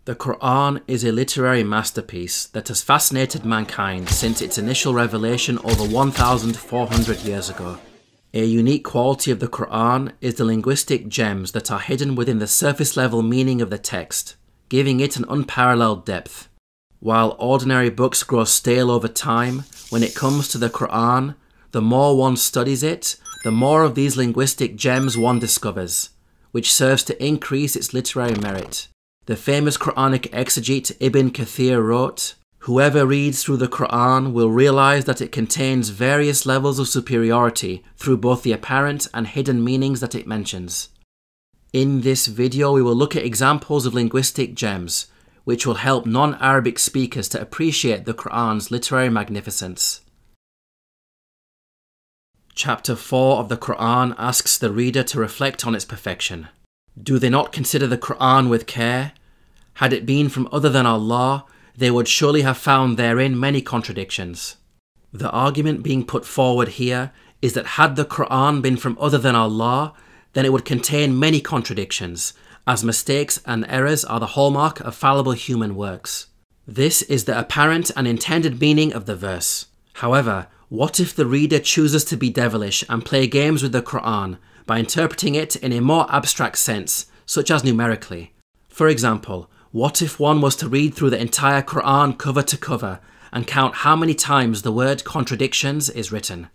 The Qur'an is a literary masterpiece that has fascinated mankind since its initial revelation over 1,400 years ago. A unique quality of the Qur'an is the linguistic gems that are hidden within the surface-level meaning of the text, giving it an unparalleled depth. While ordinary books grow stale over time, when it comes to the Qur'an, the more one studies it, the more of these linguistic gems one discovers, which serves to increase its literary merit. The famous Quranic exegete Ibn Kathir wrote, "Whoever reads through the Qur'an will realize that it contains various levels of superiority through both the apparent and hidden meanings that it mentions." In this video, we will look at examples of linguistic gems, which will help non-Arabic speakers to appreciate the Qur'an's literary magnificence. Chapter 4 of the Qur'an asks the reader to reflect on its perfection. Do they not consider the Qur'an with care? Had it been from other than Allah, they would surely have found therein many contradictions. The argument being put forward here is that had the Qur'an been from other than Allah, then it would contain many contradictions, as mistakes and errors are the hallmark of fallible human works. This is the apparent and intended meaning of the verse. However, what if the reader chooses to be devilish and play games with the Qur'an by interpreting it in a more abstract sense, such as numerically? For example, what if one was to read through the entire Qur'an cover to cover and count how many times the word contradictions is written?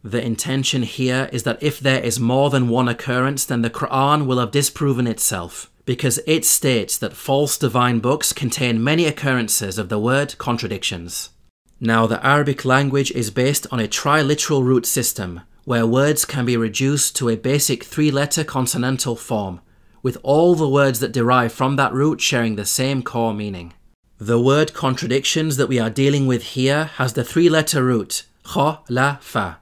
The intention here is that if there is more than one occurrence, then the Qur'an will have disproven itself, because it states that false divine books contain many occurrences of the word contradictions. Now, the Arabic language is based on a triliteral root system, where words can be reduced to a basic three-letter consonantal form, with all the words that derive from that root sharing the same core meaning. The word contradictions that we are dealing with here has the three-letter root, kha, la, fa.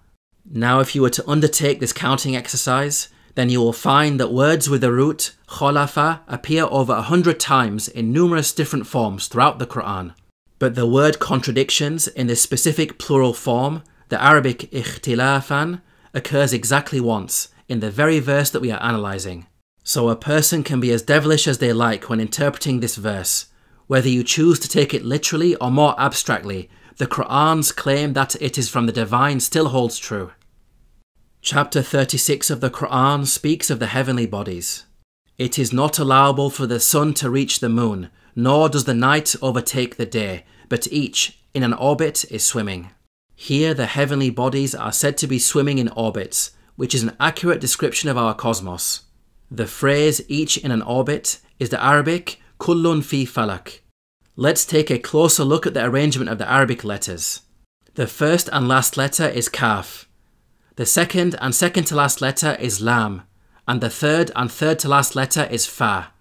Now, if you were to undertake this counting exercise, then you will find that words with the root, khalafa, appear over 100 times in numerous different forms throughout the Qur'an. But the word contradictions in this specific plural form, the Arabic ikhtilafan, occurs exactly once, in the very verse that we are analysing. So a person can be as devilish as they like when interpreting this verse. Whether you choose to take it literally or more abstractly, the Qur'an's claim that it is from the divine still holds true. Chapter 36 of the Qur'an speaks of the heavenly bodies. It is not allowable for the sun to reach the moon, nor does the night overtake the day, but each, in an orbit, is swimming. Here the heavenly bodies are said to be swimming in orbits, which is an accurate description of our cosmos. The phrase each in an orbit is the Arabic kullun fi falak. Let's take a closer look at the arrangement of the Arabic letters. The first and last letter is kaf. The second and second to last letter is lam, and the third and third to last letter is fa.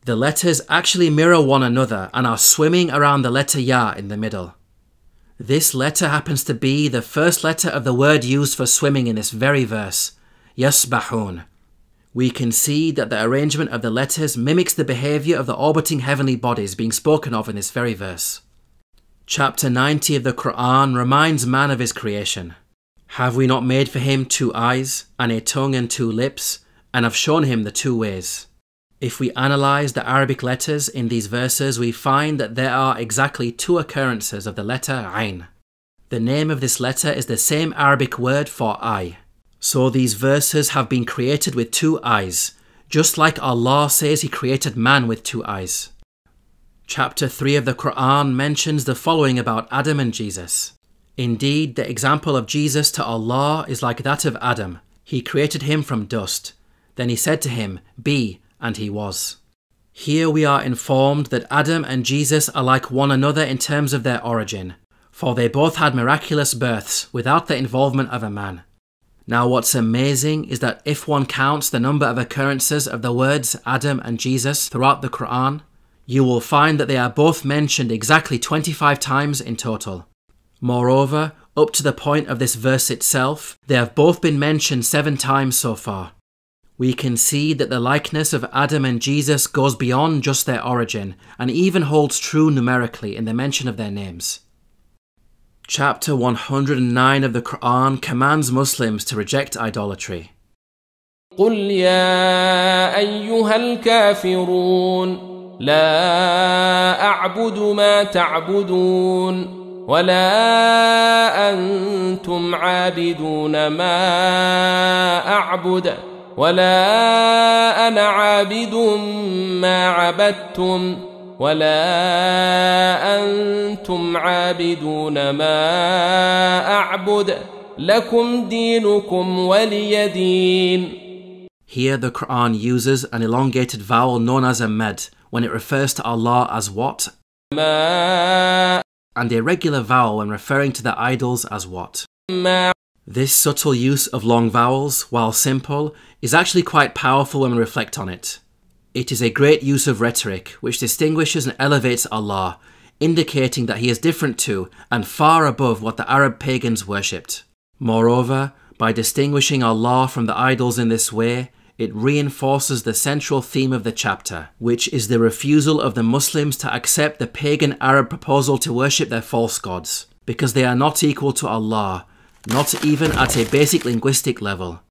The letters actually mirror one another and are swimming around the letter ya in the middle. This letter happens to be the first letter of the word used for swimming in this very verse, yasbahun. We can see that the arrangement of the letters mimics the behaviour of the orbiting heavenly bodies being spoken of in this very verse. Chapter 90 of the Qur'an reminds man of his creation. Have we not made for him 2 eyes, and a tongue and 2 lips, and have shown him the 2 ways? If we analyse the Arabic letters in these verses, we find that there are exactly 2 occurrences of the letter Ain. The name of this letter is the same Arabic word for eye. So these verses have been created with 2 eyes, just like Allah says He created man with 2 eyes. Chapter 3 of the Qur'an mentions the following about Adam and Jesus. Indeed, the example of Jesus to Allah is like that of Adam. He created him from dust. Then He said to him, "Be," and he was. Here we are informed that Adam and Jesus are like one another in terms of their origin, for they both had miraculous births without the involvement of a man. Now what's amazing is that if one counts the number of occurrences of the words Adam and Jesus throughout the Qur'an, you will find that they are both mentioned exactly 25 times in total. Moreover, up to the point of this verse itself, they have both been mentioned 7 times so far. We can see that the likeness of Adam and Jesus goes beyond just their origin and even holds true numerically in the mention of their names. Chapter 109 of the Qur'an commands Muslims to reject idolatry. قُلْ يَا أَيُّهَا الْكَافِرُونَ لا أعبد ما تعبدون ولا أنتم عابدون ما أعبد ولا أنا عابد ما عبدتم ولا أنتم عابدون ما أعبد لكم دينكم ولي دين. Here the Qur'an uses an elongated vowel known as a med when it refers to Allah as what? ما And a regular vowel when referring to the idols as what? ما. This subtle use of long vowels, while simple, is actually quite powerful when we reflect on it. It is a great use of rhetoric which distinguishes and elevates Allah, indicating that He is different to and far above what the Arab pagans worshipped. Moreover, by distinguishing Allah from the idols in this way, it reinforces the central theme of the chapter, which is the refusal of the Muslims to accept the pagan Arab proposal to worship their false gods, because they are not equal to Allah, not even at a basic linguistic level.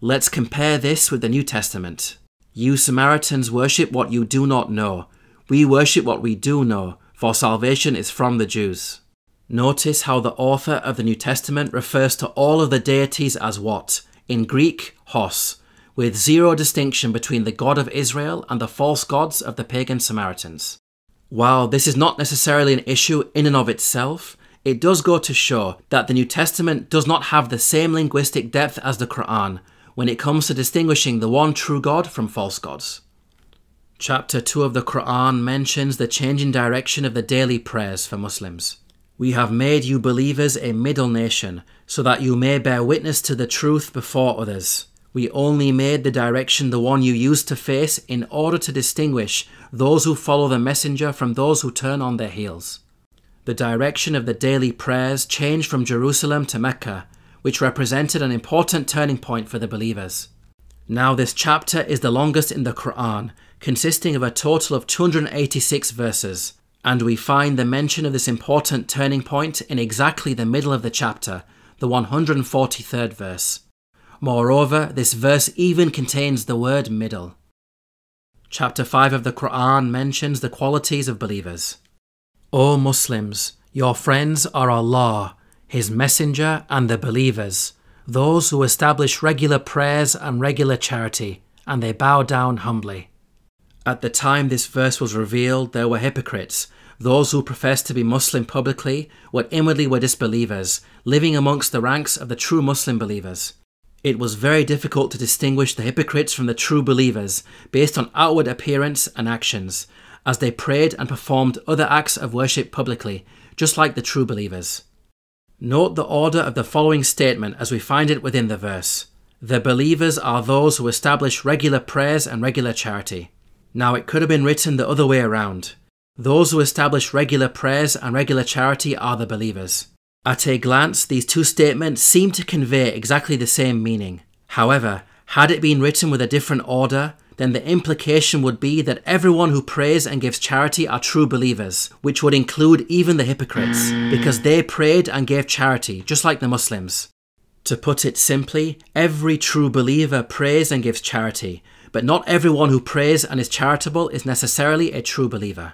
Let's compare this with the New Testament. You Samaritans worship what you do not know. We worship what we do know, for salvation is from the Jews. Notice how the author of the New Testament refers to all of the deities as what? In Greek, hos, with zero distinction between the God of Israel and the false gods of the pagan Samaritans. While this is not necessarily an issue in and of itself, it does go to show that the New Testament does not have the same linguistic depth as the Qur'an when it comes to distinguishing the one true God from false gods. Chapter 2 of the Qur'an mentions the changing direction of the daily prayers for Muslims. We have made you believers a middle nation, so that you may bear witness to the truth before others. We only made the direction the one you used to face in order to distinguish those who follow the messenger from those who turn on their heels. The direction of the daily prayers changed from Jerusalem to Mecca, which represented an important turning point for the believers. Now this chapter is the longest in the Qur'an, consisting of a total of 286 verses, and we find the mention of this important turning point in exactly the middle of the chapter, the 143rd verse. Moreover, this verse even contains the word middle. Chapter 5 of the Qur'an mentions the qualities of believers. O Muslims, your friends are Allah, His Messenger and the believers, those who establish regular prayers and regular charity, and they bow down humbly. At the time this verse was revealed, there were hypocrites, those who professed to be Muslim publicly, but inwardly were disbelievers, living amongst the ranks of the true Muslim believers. It was very difficult to distinguish the hypocrites from the true believers based on outward appearance and actions, as they prayed and performed other acts of worship publicly, just like the true believers. Note the order of the following statement as we find it within the verse. The believers are those who establish regular prayers and regular charity. Now it could have been written the other way around. Those who establish regular prayers and regular charity are the believers. At a glance, these two statements seem to convey exactly the same meaning. However, had it been written with a different order, then the implication would be that everyone who prays and gives charity are true believers, which would include even the hypocrites, because they prayed and gave charity, just like the Muslims. To put it simply, every true believer prays and gives charity, but not everyone who prays and is charitable is necessarily a true believer.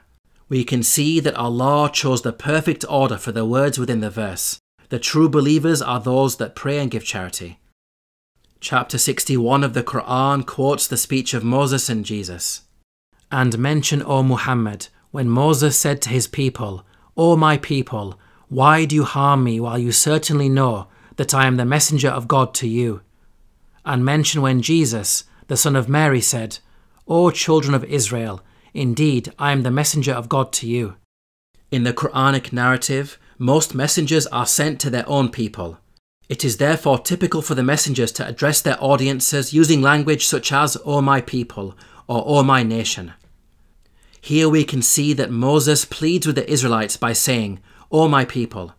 We can see that Allah chose the perfect order for the words within the verse. The true believers are those that pray and give charity. Chapter 61 of the Qur'an quotes the speech of Moses and Jesus. And mention, O Muhammad, when Moses said to his people, O my people, why do you harm me while you certainly know that I am the messenger of God to you? And mention when Jesus, the son of Mary, said, O children of Israel, indeed I am the messenger of God to you. In the Qur'anic narrative, most messengers are sent to their own people. It is therefore typical for the messengers to address their audiences using language such as, O my people, or O my nation. Here we can see that Moses pleads with the Israelites by saying, O my people.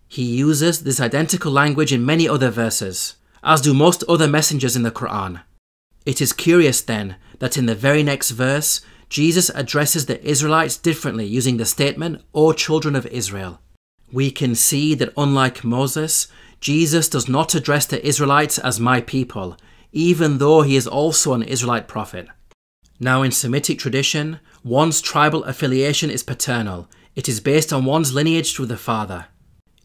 He uses this identical language in many other verses, as do most other messengers in the Qur'an. It is curious then that in the very next verse, Jesus addresses the Israelites differently using the statement, O children of Israel. We can see that unlike Moses, Jesus does not address the Israelites as my people, even though he is also an Israelite prophet. Now in Semitic tradition, one's tribal affiliation is paternal. It is based on one's lineage through the father.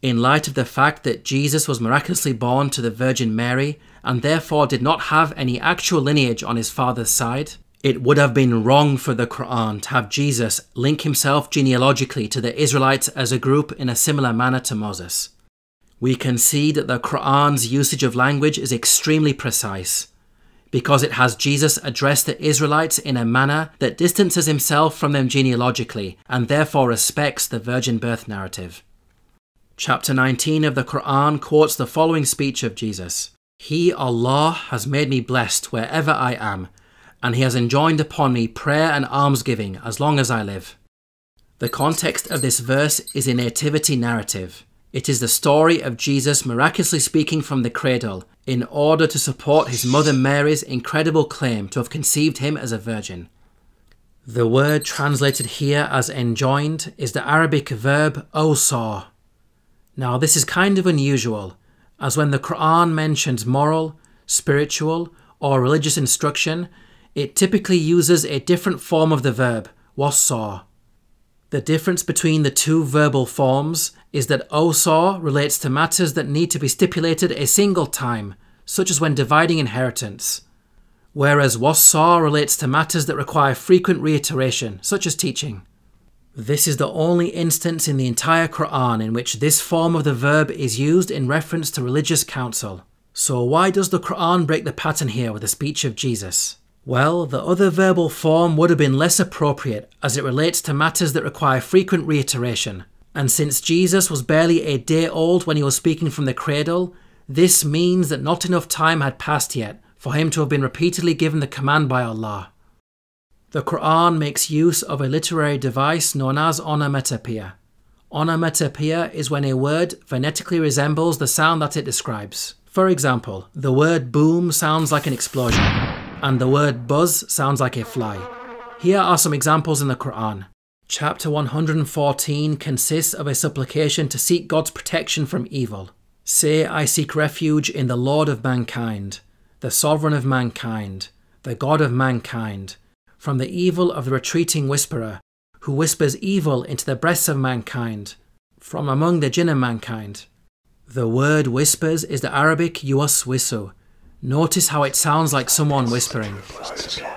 In light of the fact that Jesus was miraculously born to the Virgin Mary and therefore did not have any actual lineage on his father's side, it would have been wrong for the Qur'an to have Jesus link himself genealogically to the Israelites as a group in a similar manner to Moses. We can see that the Qur'an's usage of language is extremely precise, because it has Jesus address the Israelites in a manner that distances himself from them genealogically and therefore respects the virgin birth narrative. Chapter 19 of the Qur'an quotes the following speech of Jesus. He, Allah, has made me blessed wherever I am, and he has enjoined upon me prayer and almsgiving as long as I live. The context of this verse is a nativity narrative. It is the story of Jesus miraculously speaking from the cradle in order to support his mother Mary's incredible claim to have conceived him as a virgin. The word translated here as enjoined is the Arabic verb awsa. Now this is kind of unusual, as when the Qur'an mentions moral, spiritual, or religious instruction, it typically uses a different form of the verb, wassa. The difference between the two verbal forms is that awsa relates to matters that need to be stipulated a single time, such as when dividing inheritance, whereas wassa relates to matters that require frequent reiteration, such as teaching. This is the only instance in the entire Qur'an in which this form of the verb is used in reference to religious counsel. So why does the Qur'an break the pattern here with the speech of Jesus? Well, the other verbal form would have been less appropriate as it relates to matters that require frequent reiteration. And since Jesus was barely a day old when he was speaking from the cradle, this means that not enough time had passed yet for him to have been repeatedly given the command by Allah. The Qur'an makes use of a literary device known as onomatopoeia. Onomatopoeia is when a word phonetically resembles the sound that it describes. For example, the word boom sounds like an explosion, and the word buzz sounds like a fly. Here are some examples in the Qur'an. Chapter 114 consists of a supplication to seek God's protection from evil. Say, I seek refuge in the Lord of mankind, the Sovereign of mankind, the God of mankind, from the evil of the retreating whisperer, who whispers evil into the breasts of mankind, from among the jinn of mankind. The word whispers is the Arabic yuwaswisu. Notice how it sounds like someone whispering.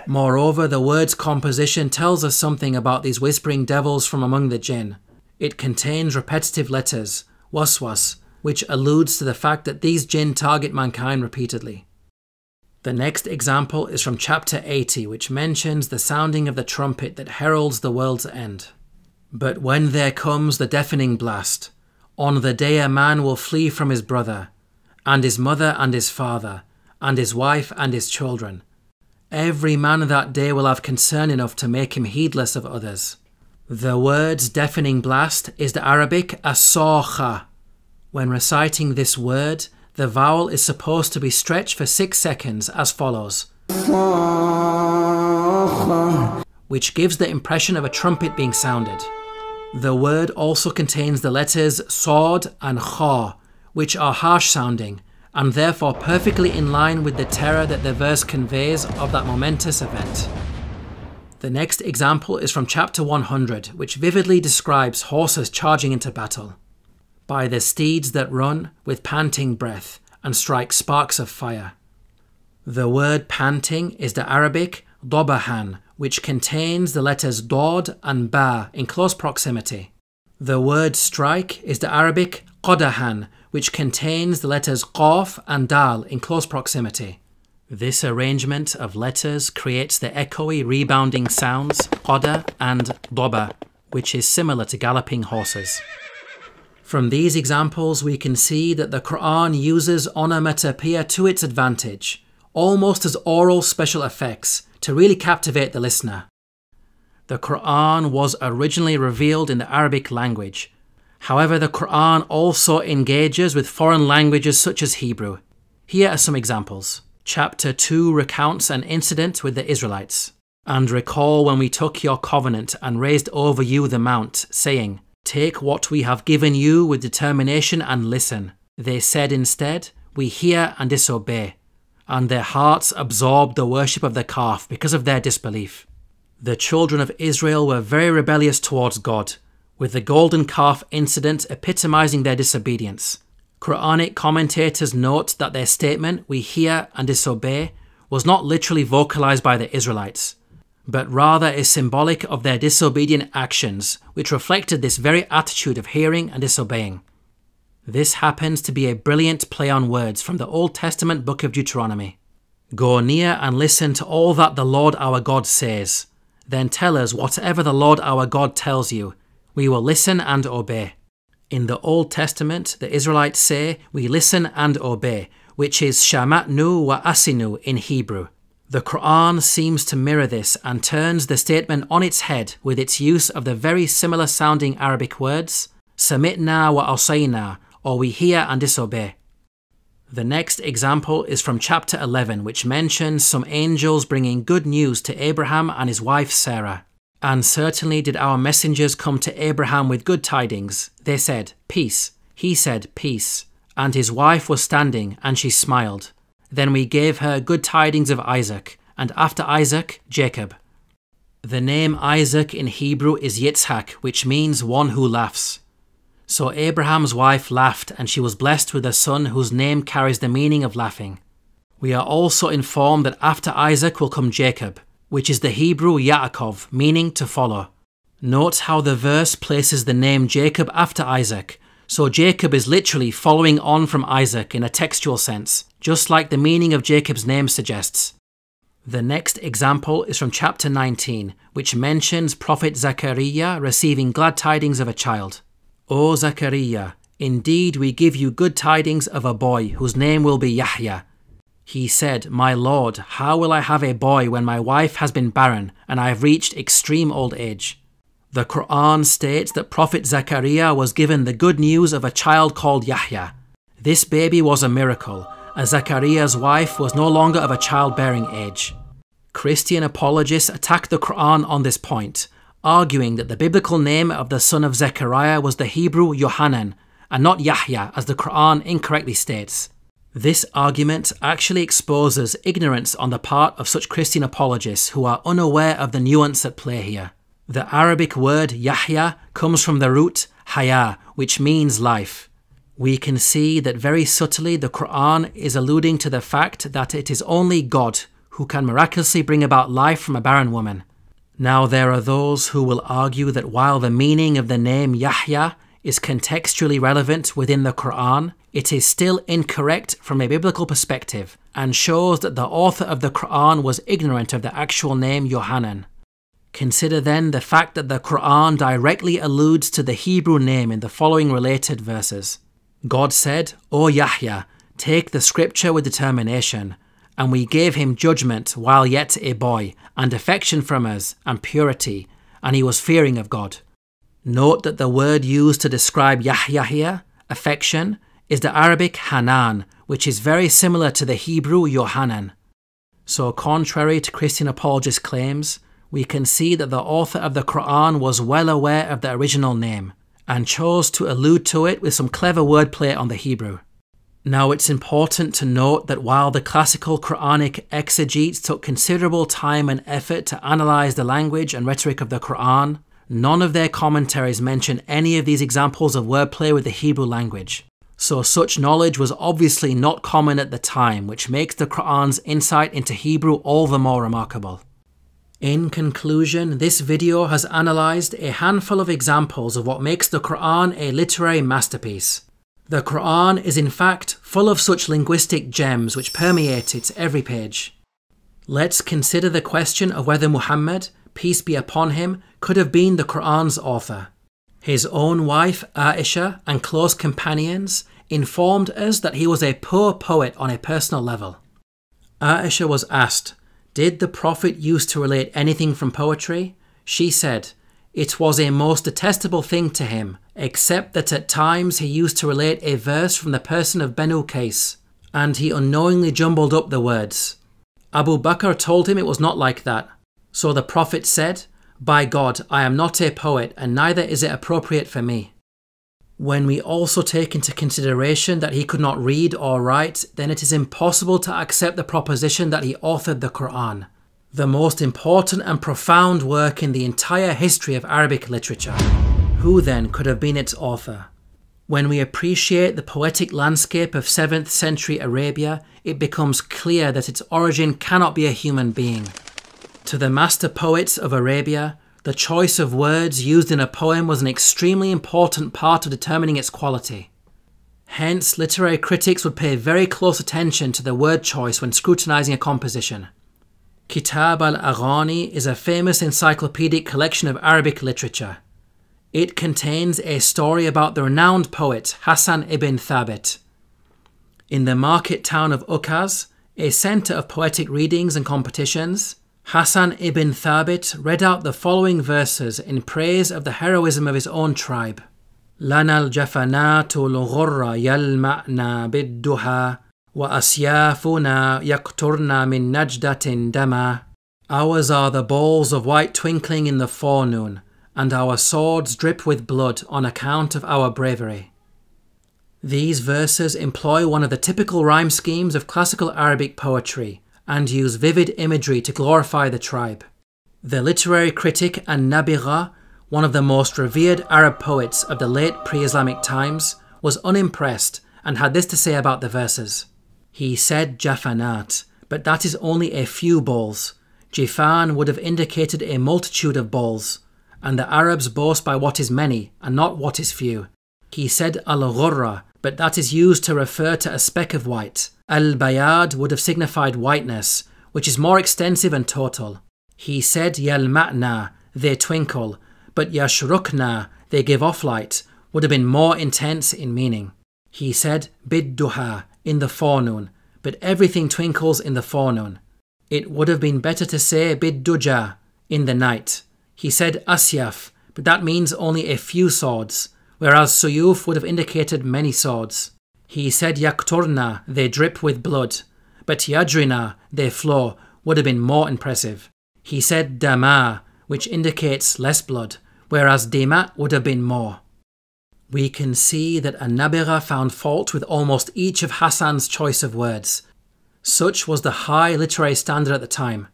Moreover, the word's composition tells us something about these whispering devils from among the jinn. It contains repetitive letters, waswas, which alludes to the fact that these jinn target mankind repeatedly. The next example is from chapter 80, which mentions the sounding of the trumpet that heralds the world's end. But when there comes the deafening blast, on the day a man will flee from his brother, and his mother and his father, and his wife and his children. Every man that day will have concern enough to make him heedless of others. The word's deafening blast is the Arabic as-sakha. When reciting this word, the vowel is supposed to be stretched for 6 seconds as follows, which gives the impression of a trumpet being sounded. The word also contains the letters sod and kha, which are harsh sounding, and therefore perfectly in line with the terror that the verse conveys of that momentous event. The next example is from chapter 100, which vividly describes horses charging into battle. By the steeds that run with panting breath and strike sparks of fire. The word panting is the Arabic dobahan, which contains the letters dod and ba in close proximity. The word strike is the Arabic qadahan, which contains the letters qaf and dal in close proximity. This arrangement of letters creates the echoey rebounding sounds qada and doba, which is similar to galloping horses. From these examples we can see that the Qur'an uses onomatopoeia to its advantage, almost as oral special effects, to really captivate the listener. The Qur'an was originally revealed in the Arabic language. However, the Qur'an also engages with foreign languages such as Hebrew. Here are some examples. Chapter 2 recounts an incident with the Israelites. And recall when we took your covenant and raised over you the mount, saying, take what we have given you with determination and listen. They said instead, we hear and disobey. And their hearts absorbed the worship of the calf because of their disbelief. The children of Israel were very rebellious towards God, with the golden calf incident epitomizing their disobedience. Quranic commentators note that their statement, "we hear and disobey," was not literally vocalized by the Israelites, but rather is symbolic of their disobedient actions, which reflected this very attitude of hearing and disobeying. This happens to be a brilliant play on words from the Old Testament book of Deuteronomy. "Go near and listen to all that the Lord our God says. Then tell us whatever the Lord our God tells you. We will listen and obey." In the Old Testament, the Israelites say, "We listen and obey," which is shama'nu wa asinu in Hebrew. The Qur'an seems to mirror this and turns the statement on its head with its use of the very similar sounding Arabic words, sami'na wa asayna, or we hear and disobey. The next example is from chapter 11, which mentions some angels bringing good news to Abraham and his wife Sarah. "And certainly did our messengers come to Abraham with good tidings. They said, 'Peace.' He said, 'Peace.' And his wife was standing, and she smiled. Then we gave her good tidings of Isaac, and after Isaac, Jacob." The name Isaac in Hebrew is Yitzhak, which means one who laughs. So Abraham's wife laughed, and she was blessed with a son whose name carries the meaning of laughing. We are also informed that after Isaac will come Jacob, which is the Hebrew Yaakov, meaning to follow. Note how the verse places the name Jacob after Isaac, so Jacob is literally following on from Isaac in a textual sense, just like the meaning of Jacob's name suggests. The next example is from chapter 19, which mentions Prophet Zechariah receiving glad tidings of a child. "O Zechariah, indeed we give you good tidings of a boy whose name will be Yahya. He said, 'My Lord, how will I have a boy when my wife has been barren and I have reached extreme old age?'" The Qur'an states that Prophet Zechariah was given the good news of a child called Yahya. This baby was a miracle, as Zechariah's wife was no longer of a childbearing age. Christian apologists attack the Qur'an on this point, arguing that the biblical name of the son of Zechariah was the Hebrew Yohanan, and not Yahya as the Qur'an incorrectly states. This argument actually exposes ignorance on the part of such Christian apologists who are unaware of the nuance at play here. The Arabic word Yahya comes from the root haya, which means life. We can see that very subtly the Qur'an is alluding to the fact that it is only God who can miraculously bring about life from a barren woman. Now there are those who will argue that while the meaning of the name Yahya is contextually relevant within the Qur'an, it is still incorrect from a biblical perspective and shows that the author of the Qur'an was ignorant of the actual name Yohanan. Consider then the fact that the Qur'an directly alludes to the Hebrew name in the following related verses. God said, "O Yahya, take the scripture with determination, and we gave him judgment while yet a boy, and affection from us, and purity, and he was fearing of God." Note that the word used to describe Yahya here, affection, is the Arabic Hanan, which is very similar to the Hebrew Yohanan. So contrary to Christian apologists' claims, we can see that the author of the Qur'an was well aware of the original name, and chose to allude to it with some clever wordplay on the Hebrew. Now it's important to note that while the classical Qur'anic exegetes took considerable time and effort to analyze the language and rhetoric of the Qur'an, none of their commentaries mention any of these examples of wordplay with the Hebrew language. So such knowledge was obviously not common at the time, which makes the Qur'an's insight into Hebrew all the more remarkable. In conclusion, this video has analysed a handful of examples of what makes the Qur'an a literary masterpiece. The Qur'an is in fact full of such linguistic gems which permeate its every page. Let's consider the question of whether Muhammad, peace be upon him, could have been the Qur'an's author. His own wife Aisha and close companions informed us that he was a poor poet on a personal level. Aisha was asked, "Did the Prophet used to relate anything from poetry?" She said, "It was a most detestable thing to him, except that at times he used to relate a verse from the person of Banu Qais, and he unknowingly jumbled up the words. Abu Bakr told him it was not like that. So the Prophet said, 'By God, I am not a poet, and neither is it appropriate for me.'" When we also take into consideration that he could not read or write, then it is impossible to accept the proposition that he authored the Qur'an. the most important and profound work in the entire history of Arabic literature. Who then could have been its author? When we appreciate the poetic landscape of 7th century Arabia, it becomes clear that its origin cannot be a human being. To the master poets of Arabia, the choice of words used in a poem was an extremely important part of determining its quality. Hence, literary critics would pay very close attention to the word choice when scrutinizing a composition. Kitab al-Aghani is a famous encyclopedic collection of Arabic literature. It contains a story about the renowned poet Hassan ibn Thabit. In the market town of Ukaz, a centre of poetic readings and competitions, Hassan ibn Thabit read out the following verses in praise of the heroism of his own tribe. لنا الجفنات الغر يلمعنا بالدها وأسيافنا يقطرن من نجدة دما. Ours are the balls of white twinkling in the forenoon, and our swords drip with blood on account of our bravery. These verses employ one of the typical rhyme schemes of classical Arabic poetry and use vivid imagery to glorify the tribe. The literary critic an-Nabigha, one of the most revered Arab poets of the late pre-Islamic times, was unimpressed and had this to say about the verses. He said jafanat, but that is only a few balls. Jifan would have indicated a multitude of balls, and the Arabs boast by what is many and not what is few. He said al-ghurra, but that is used to refer to a speck of white. Al-bayad would have signified whiteness, which is more extensive and total. He said yalma'na, they twinkle, but yashrukna, they give off light, would have been more intense in meaning. He said bid-duha, in the forenoon, but everything twinkles in the forenoon. It would have been better to say bid-duja, in the night. He said asyaf, but that means only a few swords, whereas suyuf would have indicated many swords. He said yakturna, they drip with blood, but yajrina, they flow, would have been more impressive. He said dama, which indicates less blood, whereas dima would have been more. We can see that an-Nabigha found fault with almost each of Hassan's choice of words. Such was the high literary standard at the time.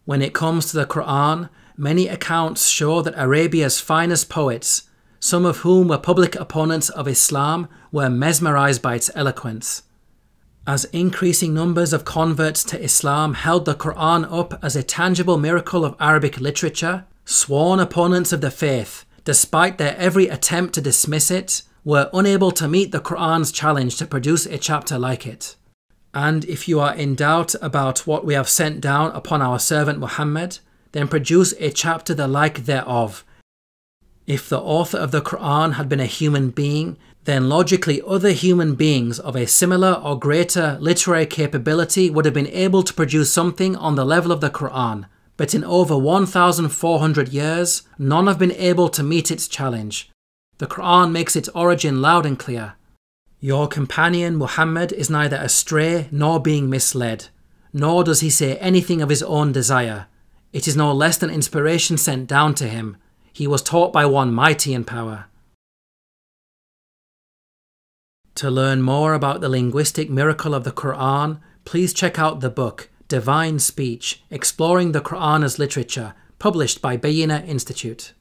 When it comes to the Qur'an, many accounts show that Arabia's finest poets, some of whom were public opponents of Islam, were mesmerized by its eloquence. As increasing numbers of converts to Islam held the Qur'an up as a tangible miracle of Arabic literature, sworn opponents of the faith, despite their every attempt to dismiss it, were unable to meet the Qur'an's challenge to produce a chapter like it. And if you are in doubt about what we have sent down upon our servant Muhammad, then produce a chapter the like thereof. If the author of the Qur'an had been a human being, then logically other human beings of a similar or greater literary capability would have been able to produce something on the level of the Qur'an. But in over 1,400 years, none have been able to meet its challenge. The Qur'an makes its origin loud and clear. Your companion Muhammad is neither astray nor being misled, nor does he say anything of his own desire. It is no less than inspiration sent down to him. He was taught by one mighty in power. To learn more about the linguistic miracle of the Qur'an, please check out the book Divine Speech, Exploring the Qur'an as Literature, published by Bayyinah Institute.